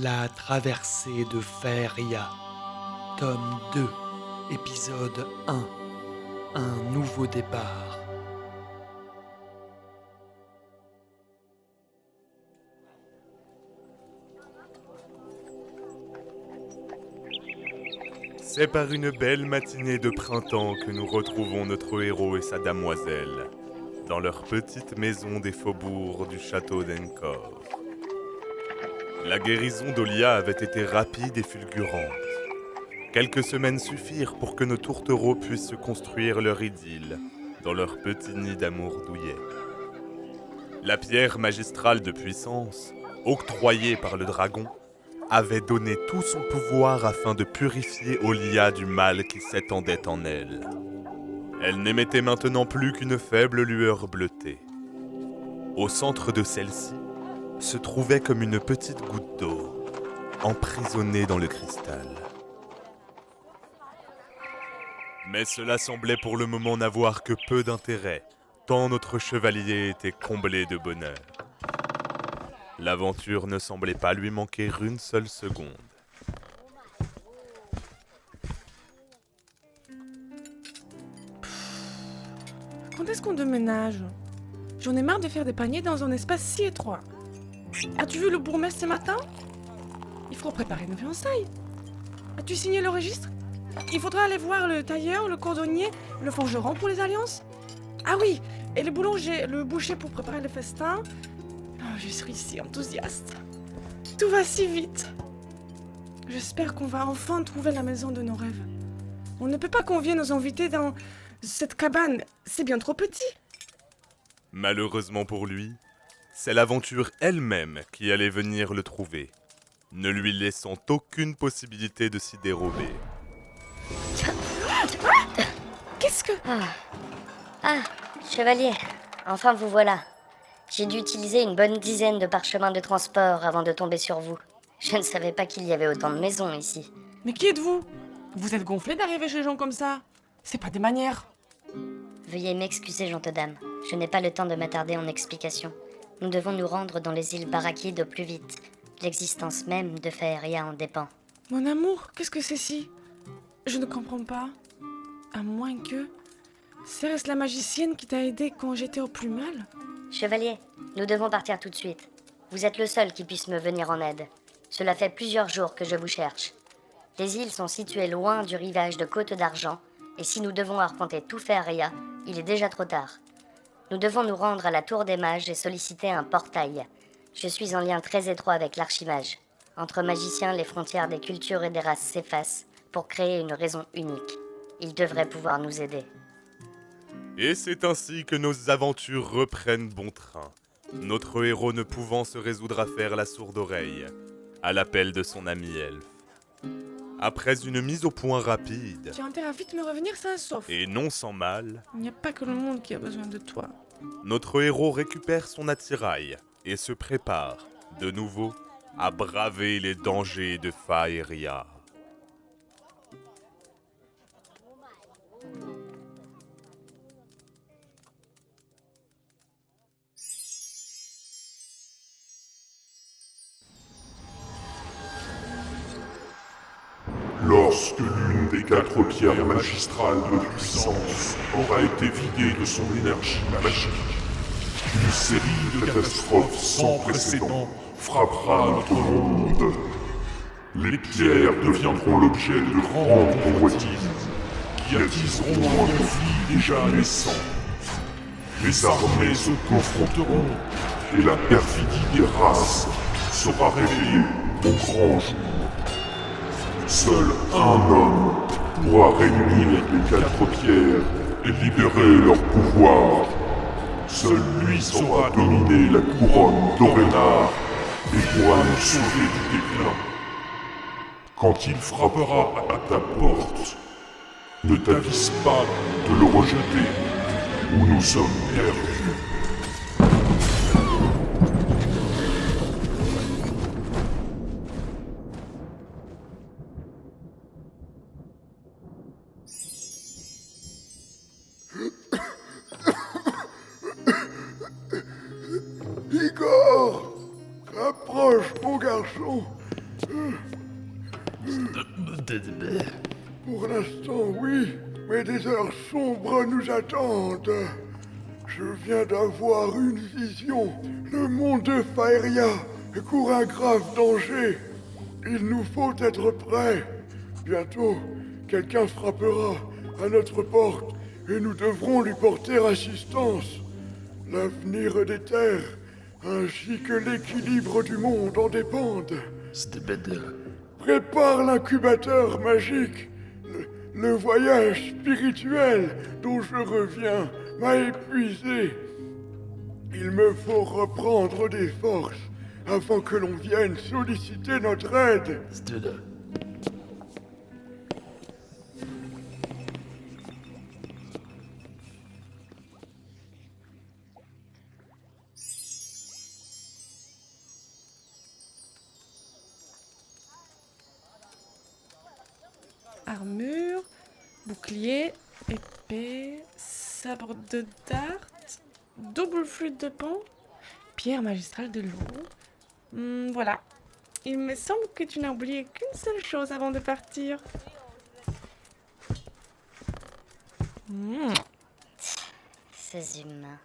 La traversée de Feria, tome 2, épisode 1, un nouveau départ. C'est par une belle matinée de printemps que nous retrouvons notre héros et sa damoiselle dans leur petite maison des faubourgs du château d'Encor. La guérison d'Olia avait été rapide et fulgurante. Quelques semaines suffirent pour que nos tourtereaux puissent se construire leur idylle dans leur petit nid d'amour douillet. La pierre magistrale de puissance, octroyée par le dragon, avait donné tout son pouvoir afin de purifier Olia du mal qui s'étendait en elle. Elle n'émettait maintenant plus qu'une faible lueur bleutée. Au centre de celle-ci se trouvait comme une petite goutte d'eau, emprisonnée dans le cristal. Mais cela semblait pour le moment n'avoir que peu d'intérêt, tant notre chevalier était comblé de bonheur. L'aventure ne semblait pas lui manquer une seule seconde. Quand est-ce qu'on déménage? J'en ai marre de faire des paniers dans un espace si étroit. As-tu vu le bourgmestre ce matin? Il faut préparer nos fiançailles. As-tu signé le registre? Il faudra aller voir le tailleur, le cordonnier, le forgeron pour les alliances. Ah oui, et le boulanger, le boucher pour préparer le festin. Oh, je suis si enthousiaste. Tout va si vite. J'espère qu'on va enfin trouver la maison de nos rêves. On ne peut pas convier nos invités dans cette cabane, c'est bien trop petit. Malheureusement pour lui, c'est l'aventure elle-même qui allait venir le trouver, ne lui laissant aucune possibilité de s'y dérober. Qu'est-ce que... Ah, chevalier, enfin vous voilà. J'ai dû utiliser une bonne dizaine de parchemins de transport avant de tomber sur vous. Je ne savais pas qu'il y avait autant de maisons ici. Mais qui êtes-vous? Vous êtes gonflé d'arriver chez les gens comme ça? C'est pas des manières. Veuillez m'excuser, gentes dames. Je n'ai pas le temps de m'attarder en explications. Nous devons nous rendre dans les îles Barakides au plus vite. L'existence même de Faeria en dépend. Mon amour, qu'est-ce que c'est si? Je ne comprends pas. À moins que... Cérès la magicienne qui t'a aidé quand j'étais au plus mal? Chevalier, nous devons partir tout de suite. Vous êtes le seul qui puisse me venir en aide. Cela fait plusieurs jours que je vous cherche. Les îles sont situées loin du rivage de Côte d'Argent, et si nous devons arpenter tout Faeria, il est déjà trop tard. Nous devons nous rendre à la Tour des Mages et solliciter un portail. Je suis en lien très étroit avec l'archimage. Entre magiciens, les frontières des cultures et des races s'effacent pour créer une raison unique. Il devrait pouvoir nous aider. Et c'est ainsi que nos aventures reprennent bon train, notre héros ne pouvant se résoudre à faire la sourde oreille à l'appel de son ami elfe. Après une mise au point rapide, Tu as intérêt à vite me revenir sain sauf. et non sans mal, Il n'y a pas que le monde qui a besoin de toi. notre héros récupère son attirail et se prépare, de nouveau, à braver les dangers de Faeria. Lorsque l'une des 4 pierres magistrales de puissance aura été vidée de son énergie magique, une série de catastrophes sans précédent frappera notre monde. Les pierres deviendront l'objet de grandes convoitises qui attiseront un conflit déjà naissant. Les armées se confronteront et la perfidie des races sera réveillée au grand jour. Seul un homme pourra réunir les 4 pierres et libérer leur pouvoir. Seul lui saura dominer la couronne d'Orénar et pourra nous sauver du déclin. Quand il frappera à ta porte, ne t'avise pas de le rejeter, ou nous sommes perdus. Igor, rapproche, mon garçon. Pour l'instant, oui, mais des heures sombres nous attendent. Je viens d'avoir une vision. Le monde de Faeria court un grave danger. Il nous faut être prêts. Bientôt, quelqu'un frappera à notre porte et nous devrons lui porter assistance. L'avenir des terres ainsi que l'équilibre du monde en dépendent. Prépare l'incubateur magique. Le voyage spirituel dont je reviens m'a épuisé. Il me faut reprendre des forces avant que l'on vienne solliciter notre aide. Armure, bouclier, épée, sabre de dart, double flûte de pan, pierre magistrale de l'eau. Voilà. Il me semble que tu n'as oublié qu'une seule chose avant de partir. Ces humains.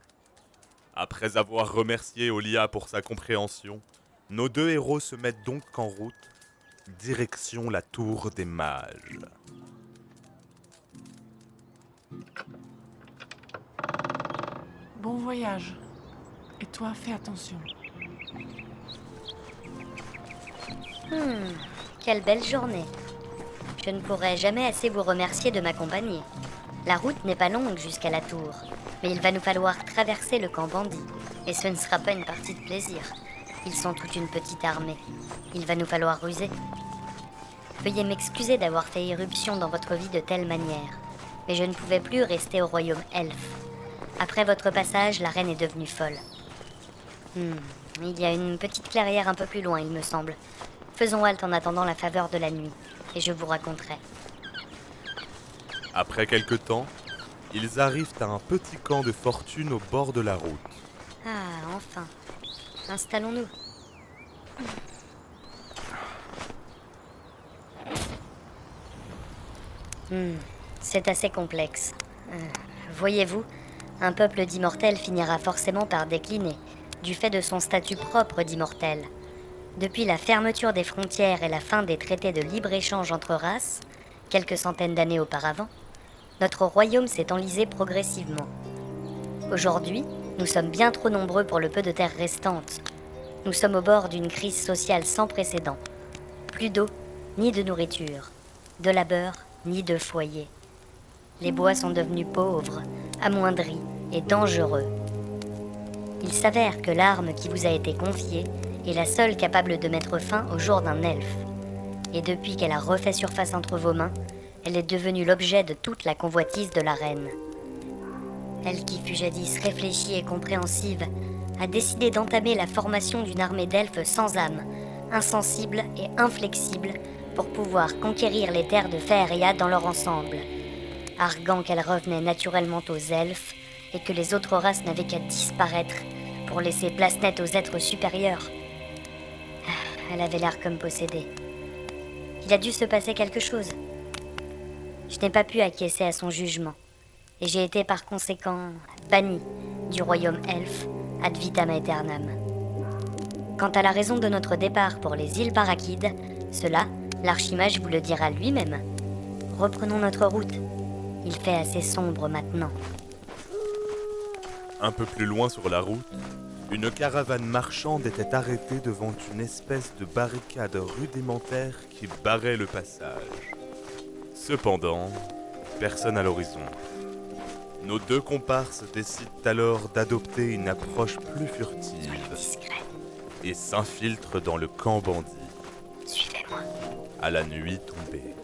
Après avoir remercié Olia pour sa compréhension, nos deux héros se mettent donc en route, direction la tour des mages. Bon voyage. Et toi, fais attention. Quelle belle journée. Je ne pourrai jamais assez vous remercier de m'accompagner. La route n'est pas longue jusqu'à la tour, mais il va nous falloir traverser le camp bandit. Et ce ne sera pas une partie de plaisir. Ils sont toute une petite armée. Il va nous falloir ruser. Veuillez m'excuser d'avoir fait irruption dans votre vie de telle manière, mais je ne pouvais plus rester au royaume elfe. Après votre passage, la reine est devenue folle. Il y a une petite clairière un peu plus loin, il me semble. Faisons halte en attendant la faveur de la nuit, et je vous raconterai. Après quelque temps, ils arrivent à un petit camp de fortune au bord de la route. Ah, enfin. Installons-nous. C'est assez complexe. Voyez-vous, un peuple d'immortels finira forcément par décliner, du fait de son statut propre d'immortel. Depuis la fermeture des frontières et la fin des traités de libre-échange entre races, quelques centaines d'années auparavant, notre royaume s'est enlisé progressivement. Aujourd'hui, nous sommes bien trop nombreux pour le peu de terre restante. Nous sommes au bord d'une crise sociale sans précédent. Plus d'eau, ni de nourriture. De labeur, ni de foyer. Les bois sont devenus pauvres, amoindris et dangereux. Il s'avère que l'arme qui vous a été confiée est la seule capable de mettre fin au jour d'un elfe. Et depuis qu'elle a refait surface entre vos mains, elle est devenue l'objet de toute la convoitise de la reine. Elle qui fut jadis réfléchie et compréhensive, a décidé d'entamer la formation d'une armée d'elfes sans âme, insensibles et inflexibles, pour pouvoir conquérir les terres de Faeria dans leur ensemble, arguant qu'elle revenait naturellement aux elfes et que les autres races n'avaient qu'à disparaître pour laisser place nette aux êtres supérieurs. Elle avait l'air comme possédée. Il a dû se passer quelque chose. Je n'ai pas pu acquiescer à son jugement, et j'ai été par conséquent banni du royaume elfe ad vitam aeternam. Quant à la raison de notre départ pour les îles Parakides, cela, l'archimage vous le dira lui-même. Reprenons notre route. Il fait assez sombre maintenant. Un peu plus loin sur la route, une caravane marchande était arrêtée devant une espèce de barricade rudimentaire qui barrait le passage. Cependant, personne à l'horizon. Nos deux comparses décident alors d'adopter une approche plus furtive Discret. et s'infiltrent dans le camp bandit, Suivez-moi. à la nuit tombée.